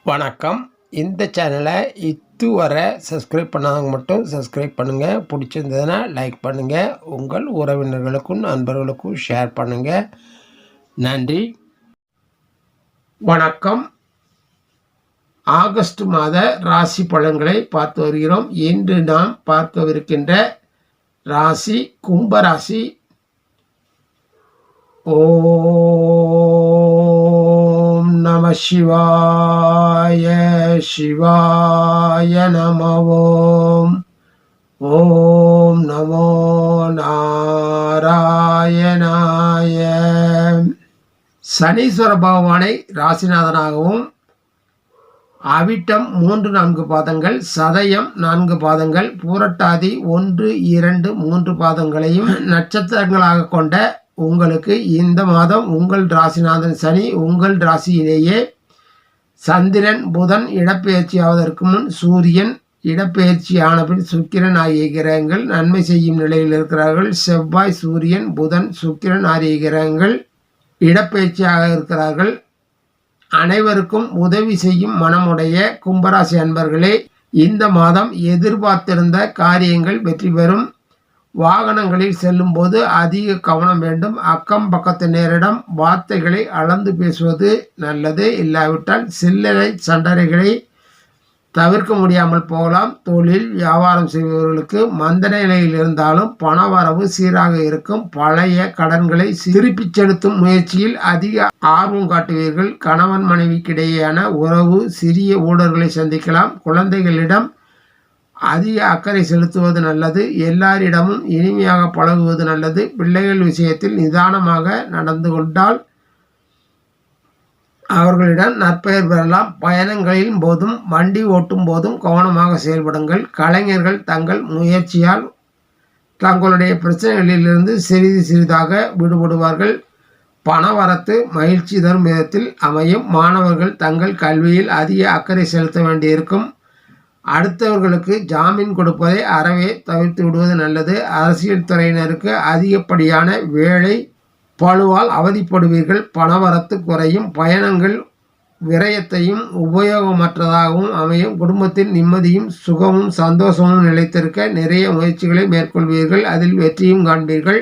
வணக்கம். இந்த சேனலை இதுவரை சப்ஸ்கிரைப் பண்ணாதவங்க மட்டும் சப்ஸ்கிரைப் பண்ணுங்கள். பிடிச்சிருந்ததுன்னா லைக் பண்ணுங்கள். உங்கள் உறவினர்களுக்கும் நண்பர்களுக்கும் ஷேர் பண்ணுங்கள். நன்றி. வணக்கம். ஆகஸ்ட் மாத ராசி பலன்களை பார்த்து வருகிறோம். இன்று நாம் பார்க்கவிருக்கின்ற ராசி கும்பராசி. ஓம் நம சிவாய சிவாய நம. ஓம் நமோ நாராயணாய. சனீஸ்வர பகவானை ராசிநாதனாகவும், அவிட்டம் 3-4 பாதங்கள், சதயம் 4 பாதங்கள், பூரட்டாதி 1, 2, 3 பாதங்களையும் நட்சத்திரங்களாக கொண்ட உங்களுக்கு இந்த மாதம் உங்கள் ராசிநாதன் சனி உங்கள் ராசியிலேயே சந்திரன் புதன் இடப்பெயர்ச்சி ஆவதற்கு முன் சூரியன் இடப்பெயர்ச்சி ஆனபின் சுக்கிரன் ஆகிய கிரகங்கள் நன்மை செய்யும் நிலையில் இருக்கிறார்கள். செவ்வாய் சூரியன் புதன் சுக்கிரன் ஆகிய கிரகங்கள் இடப்பெயர்ச்சியாக இருக்கிறார்கள். அனைவருக்கும் உதவி செய்யும் மனமுடைய கும்பராசி அன்பர்களே, இந்த மாதம் எதிர்பார்த்திருந்த காரியங்கள் வெற்றி பெறும். வாகனங்களில் செல்லும் போது அதிக கவனம் வேண்டும். அக்கம் பக்கத்தினரிடம் வார்த்தைகளை அளந்து பேசுவது நல்லது. இல்லாவிட்டால் சில்லறை சண்டரைகளை தவிர்க்க முடியாமல் போகலாம். தொழில் வியாபாரம் செய்பவர்களுக்கு மந்த நிலையில் இருந்தாலும் பண வரவு சீராக இருக்கும். பழைய கடன்களை திருப்பிச் செலுத்தும் முயற்சியில் அதிக ஆர்வம் காட்டுவீர்கள். கணவன் மனைவிக்கிடையேயான உறவு சிறிய ஊழல்களை சந்திக்கலாம். குழந்தைகளிடம் அதிக அக்கறை செலுத்துவது நல்லது. எல்லாரிடமும் இனிமையாக பழகுவது நல்லது. பிள்ளைகள் விஷயத்தில் நிதானமாக நடந்து கொண்டால் அவர்களிடம் நற்பெயர் பெறலாம். பயணங்களின் போதும் வண்டி ஓட்டும் போதும் கவனமாக செயல்படுங்கள். கலைஞர்கள் தங்கள் முயற்சியால் தங்களுடைய பிரச்சனைகளிலிருந்து சிறிது சிறிதாக விடுபடுவார்கள். பணவரத்து மகிழ்ச்சி தரும் விதத்தில் அமையும். மாணவர்கள் தங்கள் கல்வியில் அதிக அக்கறை செலுத்த வேண்டியிருக்கும். அடுத்தவர்களுக்கு ஜாமீன் கொடுப்பதை அறவே தவிர்த்து விடுவது நல்லது. அரசியல் துறையினருக்கு அதிகப்படியான வேலை பளுவால் அவதிப்படுவீர்கள். பணவரத்து குறையும். பயணங்கள் விரயத்தையும் உபயோகமற்றதாகவும் அமையும். குடும்பத்தில் நிம்மதியும் சுகமும் சந்தோஷமும் நிலைத்திருக்க நிறைய முயற்சிகளை மேற்கொள்வீர்கள். அதில் வெற்றியும் காண்பீர்கள்.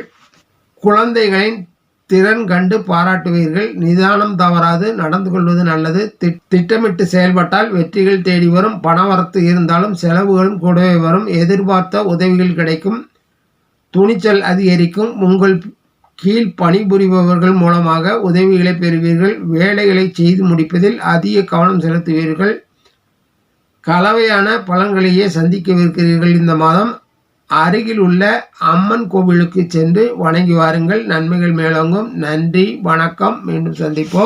குழந்தைகளின் திறன் கண்டு பாராட்டுவீர்கள். நிதானம் தவறாது நடந்து கொள்வது நல்லது. திட்டமிட்டு செயல்பட்டால் வெற்றிகள் தேடி வரும். பணவரத்து இருந்தாலும் செலவுகளும் கூடவே வரும். எதிர்பார்த்த உதவிகள் கிடைக்கும். துணிச்சல் அதிகரிக்கும். உங்கள் கீழ் பணிபுரிபவர்கள் மூலமாக உதவிகளை பெறுவீர்கள். வேலைகளை செய்து முடிப்பதில் அதிக கவனம் செலுத்துவீர்கள். கலவையான பலன்களையே சந்திக்கவிருக்கிறீர்கள். இந்த மாதம் அருகில் உள்ள அம்மன் கோவிலுக்கு சென்று வணங்கி வாருங்கள். நன்மைகள் மேலோங்கும். நன்றி, வணக்கம். மீண்டும் சந்திப்போம்.